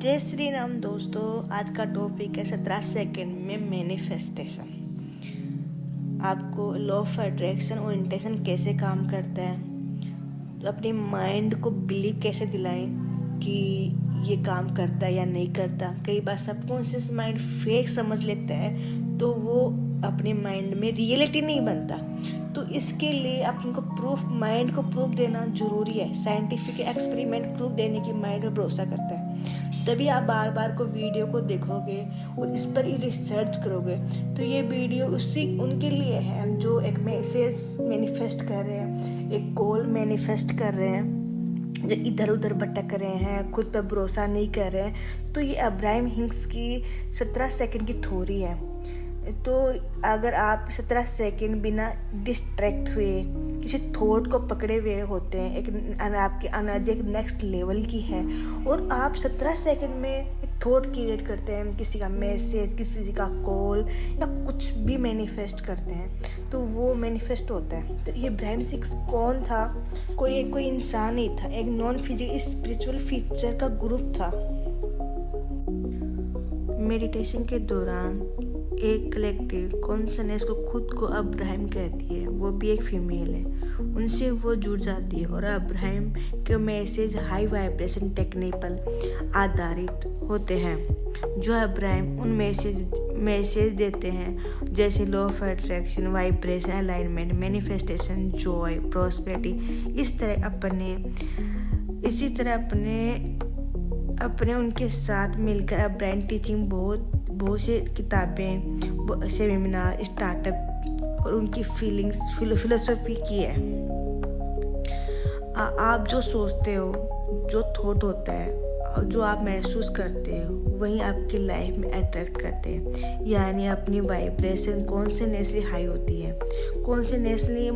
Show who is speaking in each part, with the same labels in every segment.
Speaker 1: जय श्री राम दोस्तों। आज का टॉपिक है 17 सेकंड में मैनिफेस्टेशन। आपको लॉ ऑफ अट्रैक्शन और इंटेंशन कैसे काम करता है, तो अपने माइंड को बिलीव कैसे दिलाएं कि ये काम करता है या नहीं करता। कई बार सबकॉन्शियस माइंड फेक समझ लेता है तो वो अपने माइंड में रियलिटी नहीं बनता। तो इसके लिए आपको माइंड को प्रूफ देना ज़रूरी है। साइंटिफिक एक्सपेरिमेंट प्रूफ देने की माइंड में भरोसा करता है, तभी आप बार बार को वीडियो को देखोगे और इस पर ही रिसर्च करोगे। तो ये वीडियो उनके लिए है जो एक मैसेज मैनिफेस्ट कर रहे हैं, एक गोल मैनिफेस्ट कर रहे हैं, जो इधर उधर भटक रहे हैं, खुद पर भरोसा नहीं कर रहे हैं। तो ये अब्राहम हिंग्स की 17 सेकंड की थ्योरी है। तो अगर आप 17 सेकंड बिना डिस्ट्रैक्ट हुए किसी थॉट को पकड़े हुए होते हैं, आपकी एनर्जी एक नेक्स्ट लेवल की है और आप 17 सेकंड में एक थॉट क्रिएट करते हैं, किसी का मैसेज, किसी का कॉल या कुछ भी मैनिफेस्ट करते हैं तो वो मैनिफेस्ट होता है। तो ये अब्राहम हिंग्स कौन था? कोई इंसान नहीं था, एक नॉन फिजिकल स्पिरिचुअल फीचर का ग्रुप था। मेडिटेशन के दौरान एक कलेक्टिव कॉन्शसनेस को खुद को अब्राहम कहती है, वो भी एक फीमेल है, उनसे वो जुड़ जाती है और अब्राहम के मैसेज हाई वाइब्रेशन टेक्निक पर आधारित होते हैं। जो अब्राहम उन मैसेज देते हैं जैसे law of attraction, vibration, alignment, manifestation, Joy, prosperity, इसी तरह अपने उनके साथ मिलकर अब्राहम टीचिंग बहुत से किताबें, सेमिनार, स्टार्टअप और उनकी फिलोसफी की है। आप जो सोचते हो, जो थॉट होता है, जो आप महसूस करते हो, वही आपकी लाइफ में अट्रैक्ट करते हैं। यानी अपनी वाइब्रेशन कॉन्शियसली हाई होती है। कॉन्शियसली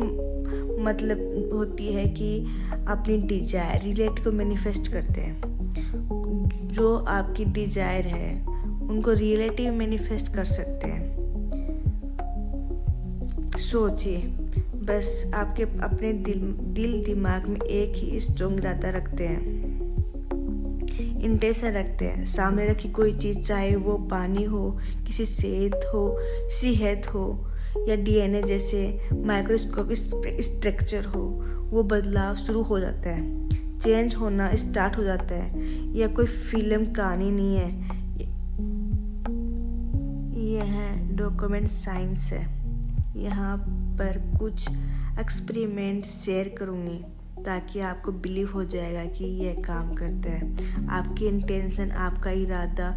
Speaker 1: मतलब होती है कि अपनी डिजायर, रिलेट को मैनिफेस्ट करते हैं। जो आपकी डिजायर है उनको रियलिटी में मैनिफेस्ट कर सकते हैं। सोचिए, बस आपके अपने दिल दिमाग में एक ही स्ट्रॉन्ग इरादा रखते हैं, इंटेंशन रखते हैं। सामने रखी कोई चीज़, चाहे वो पानी हो, किसी सेहत हो या डीएनए जैसे माइक्रोस्कोपिक स्ट्रक्चर हो, वो बदलाव शुरू हो जाता है, चेंज होना स्टार्ट हो जाता है। यह कोई फिल्म कहानी नहीं है, यह डॉक्यूमेंट साइंस है। यहाँ पर कुछ एक्सपेरिमेंट शेयर करूँगी ताकि आपको बिलीव हो जाएगा कि यह काम करता है। आपकी इंटेंशन, आपका इरादा,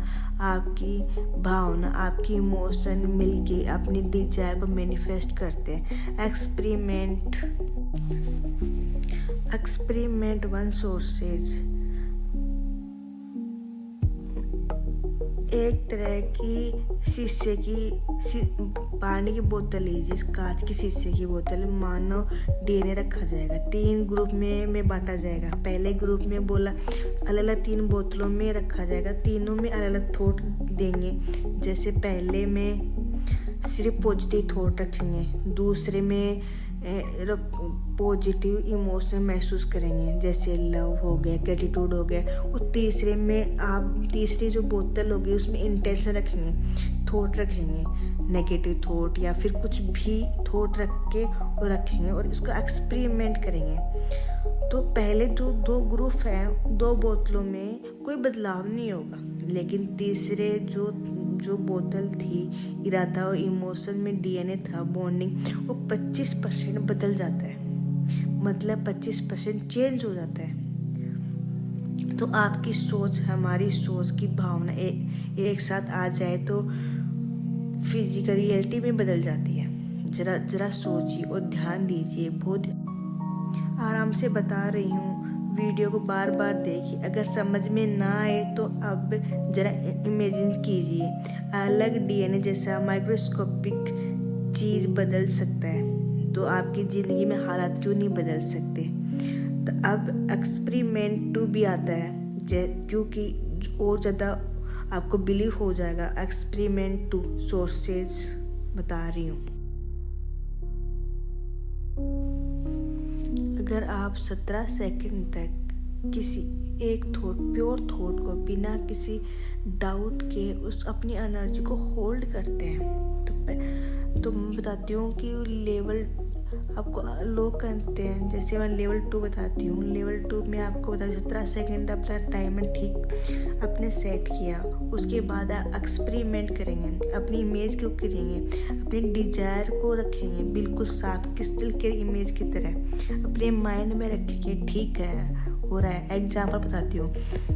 Speaker 1: आपकी भावना, आपकी इमोशन मिलके अपनी डिजायर को मैनिफेस्ट करते हैं। Experiment 1 sources. एक तरह की शीशे की पानी की बोतल लीजिए, कांच की शीशे की बोतल, मानो डीएनए रखा जाएगा। 3 ग्रुप में बांटा जाएगा। पहले ग्रुप में बोला अलग अलग 3 बोतलों में रखा जाएगा, तीनों में अलग अलग थॉट देंगे। जैसे पहले में सिर्फ पॉजिटिव थॉट रखेंगे, दूसरे में पॉजिटिव इमोशन महसूस करेंगे जैसे लव हो गया, ग्रेटिट्यूड हो गया, और तीसरे में आप तीसरी जो बोतल होगी उसमें इंटेंशन रखेंगे, थॉट रखेंगे, नेगेटिव थॉट या फिर कुछ भी थॉट रखेंगे और इसको एक्सपेरिमेंट करेंगे। तो पहले जो 2 ग्रुप हैं, 2 बोतलों में कोई बदलाव नहीं होगा, लेकिन तीसरे जो बोतल थी, इरादा और इमोशन में डीएनए था, बॉन्डिंग, वो 25% बदल जाता है, मतलब 25% चेंज हो जाता है। तो आपकी सोच, हमारी सोच की भावना एक साथ आ जाए तो फिजिकल रियलिटी में बदल जाती है। जरा सोचिए और ध्यान दीजिए। बहुत आराम से बता रही हूँ, वीडियो को बार बार देखिए। अगर समझ में ना आए तो अब जरा इमेजिन कीजिए, अलग डीएनए जैसा माइक्रोस्कोपिक चीज़ बदल सकता है, तो आपकी ज़िंदगी में हालात क्यों नहीं बदल सकते। तो अब एक्सपेरिमेंट 2 भी आता है, क्योंकि और ज़्यादा आपको बिलीव हो जाएगा। एक्सपेरिमेंट 2 सोर्सेज बता रही हूँ। अगर आप 17 सेकंड तक किसी एक थॉट, प्योर थॉट को बिना किसी डाउट के उस अपनी एनर्जी को होल्ड करते हैं। तो मैं बताती हूँ कि लेवल आपको लोग करते हैं। जैसे मैं लेवल 2 बताती हूँ। लेवल 2 में आपको बता 17 सेकेंड अपना टाइमर ठीक आपने सेट किया। उसके बाद आप एक्सपेरिमेंट करेंगे, अपनी इमेज को करेंगे, अपनी डिजायर को रखेंगे बिल्कुल साफ क्रिस्टल क्लियर इमेज की तरह अपने माइंड में रखेंगे। ठीक है, हो रहा है। एग्जाम्पल बताती हूँ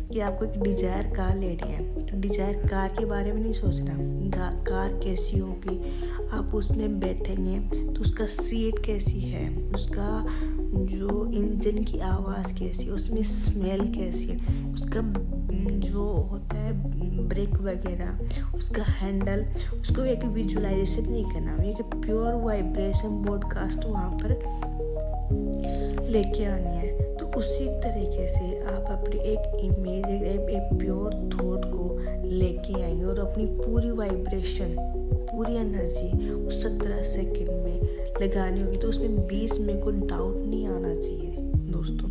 Speaker 1: कि आपको एक डिजायर कार लेनी है, तो डिजायर कार के बारे में नहीं सोचना कार कैसी होगी। आप उसमें बैठेंगे तो उसका सीट कैसी है, उसका जो इंजन की आवाज़ कैसी है, उसमें स्मेल कैसी है, उसका जो होता है ब्रेक वगैरह, उसका हैंडल, उसको एक विजुअलाइजेशन नहीं करना, एक प्योर वाइब्रेशन ब्रॉडकास्ट वहाँ पर लेके आनी है। तो उसी तरीके से आप अपनी एक इमेज, एक प्योर थॉट को लेके आएंगे और अपनी पूरी वाइब्रेशन, पूरी एनर्जी उस 17 सेकंड में लगानी होगी। तो उसमें 20 में कोई डाउट नहीं आना चाहिए दोस्तों।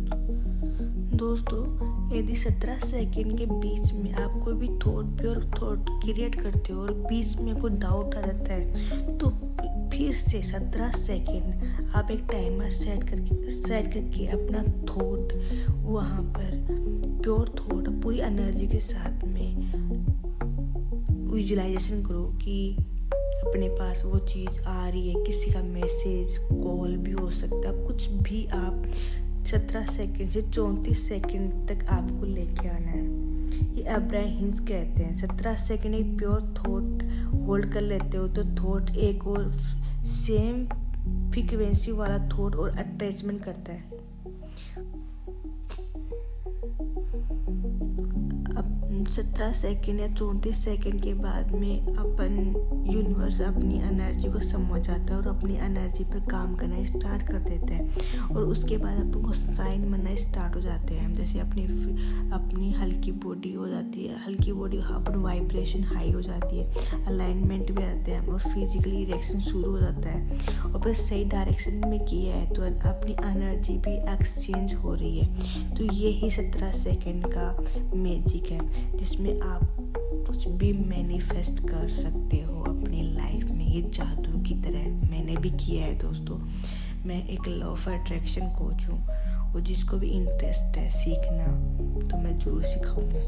Speaker 1: यदि 17 सेकंड के बीच में आप कोई भी थॉट, प्योर थॉट क्रिएट करते हो और बीच में कोई डाउट आ जाता है, तो फिर से 17 सेकंड आप एक टाइमर सेट करके अपना थॉट वहाँ पर प्योर थॉट पूरी एनर्जी के साथ में विजुअलाइजेशन करो कि अपने पास वो चीज़ आ रही है। किसी का मैसेज, कॉल भी हो सकता है, कुछ भी। आप 17 सेकंड से 34 सेकंड तक आपको लेके आना है। ये अब्राहम हिंज कहते हैं 17 सेकंड एक प्योर थॉट होल्ड कर लेते हो तो थॉट एक और सेम फ्रीक्वेंसी वाला थॉट और अटैचमेंट करता है। अब 17 सेकंड या 34 सेकंड के बाद में अपन यूनिवर्स अपनी एनर्जी को समझ जाता है और अपनी एनर्जी पर काम करना स्टार्ट कर देता है। और उसके बाद अपन को साइन बनना स्टार्ट हो जाते हैं। जैसे अपनी हल्की बॉडी हो जाती है, हल्की बॉडी अपन वाइब्रेशन हाई हो जाती है, अलाइनमेंट में आते हैं और फिजिकली इरेक्शन शुरू हो जाता है। और फिर सही डायरेक्शन में किया है तो अपनी एनर्जी भी एक्सचेंज हो रही है। तो यही 17 सेकंड का मैजिक है जिसमें आप कुछ भी मैनिफेस्ट कर सकते हो अपनी लाइफ में। ये जादू की तरह मैंने भी किया है दोस्तों। मैं एक लॉ ऑफ अट्रैक्शन कोच हूँ और जिसको भी इंटरेस्ट है सीखना तो मैं जरूर सिखाऊंगा।